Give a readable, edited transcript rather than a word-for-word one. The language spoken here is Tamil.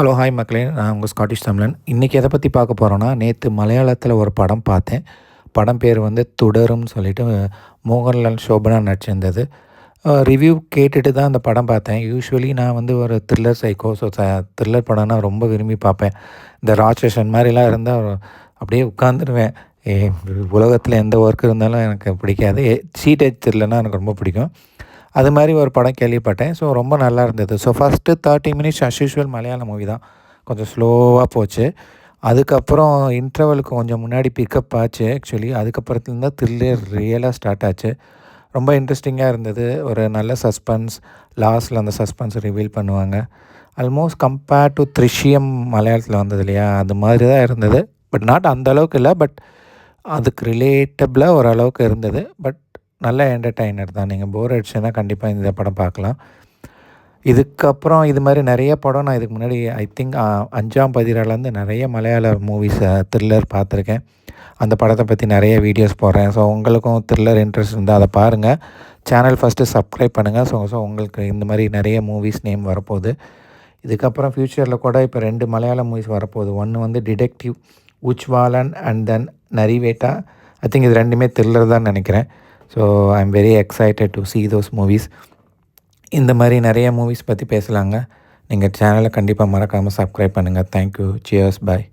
ஹலோ ஹாய் மக்களே, நான் உங்கள் ஸ்காட்டிஷ் தமிழன். இன்றைக்கி எதை பற்றி பார்க்க போகிறோன்னா, நேற்று மலையாளத்தில் ஒரு படம் பார்த்தேன். படம் பேர் வந்து துடரும்னு சொல்லிட்டு மோகன்லால் சோபனா நடிச்சிருந்தது. ரிவ்யூ கேட்டுட்டு தான் அந்த படம் பார்த்தேன். யூஸ்வலி நான் வந்து ஒரு த்ரில்லர் சைக்கோ. ஸோ த்ரில்லர் படம்னா ரொம்ப விரும்பி பார்ப்பேன். இந்த ராட்சசன் மாதிரிலாம் இருந்தால் அப்படியே உட்காந்துருவேன். உலகத்தில் எந்த ஒர்க் இருந்தாலும் எனக்கு பிடிக்காது. சீட்டேஜ் த்ரில்லர்னால் எனக்கு ரொம்ப பிடிக்கும். அது மாதிரி ஒரு படம் கேள்விப்பட்டேன். ஸோ ரொம்ப நல்லா இருந்தது. So first 30 minutes as usual மலையாள மூவி தான். கொஞ்சம் ஸ்லோவாக போச்சு. அதுக்கப்புறம் இன்டர்வலுக்கு கொஞ்சம் முன்னாடி பிக்கப் ஆச்சு ஆக்சுவலி. அதுக்கப்புறத்துலேருந்து தான் த்ரில்லர் ரியலாக ஸ்டார்ட் ஆச்சு. ரொம்ப இன்ட்ரெஸ்டிங்காக இருந்தது. ஒரு நல்ல சஸ்பென்ஸ். லாஸ்ட்டில் அந்த சஸ்பென்ஸ் ரிவீல் பண்ணுவாங்க. ஆல்மோஸ்ட் கம்பேர்ட் டு த்ரிஷ்யம் மலையாளத்தில் வந்தது இல்லையா, அது மாதிரி தான் இருந்தது. பட் நாட் அந்த அளவுக்கு இல்லை. பட் அதுக்கு ரிலேட்டபிளாக ஓரளவுக்கு இருந்தது. பட் நல்ல என்டர்டெய்னர் தான். நீங்கள் போர் அடிச்சுன்னா கண்டிப்பாக இந்த படம் பார்க்கலாம். இதுக்கப்புறம் இது மாதிரி நிறைய படம் நான் இதுக்கு முன்னாடி ஐ திங்க் 5ஆம் பதிராலேருந்து நிறைய மலையாள மூவிஸ் த்ரில்லர் பார்த்துருக்கேன். அந்த படத்தை பற்றி நிறைய வீடியோஸ் போடுறேன். ஸோ உங்களுக்கும் த்ரில்லர் இன்ட்ரெஸ்ட் இருந்தால் அதை பாருங்கள். சேனல் ஃபஸ்ட்டு சப்ஸ்கிரைப் பண்ணுங்கள். ஸோ உங்களுக்கு இந்த மாதிரி நிறைய மூவிஸ் நேம் வரப்போகுது. இதுக்கப்புறம் ஃப்யூச்சரில் கூட இப்போ 2 மலையாள மூவிஸ் வரப்போகுது. ஒன்று வந்து detective Ujjwalan and then Narivetta. I think இது ரெண்டுமே த்ரில்லர் தான் நினைக்கிறேன். So I am very excited to see those movies. இந்த மாதிரி நிறைய மூவிஸ் பற்றி பேசலாங்க. நீங்கள் சேனலை கண்டிப்பாக மறக்காமல் சப்ஸ்கிரைப் பண்ணுங்கள். தேங்க்யூ. சியர்ஸ். பாய்.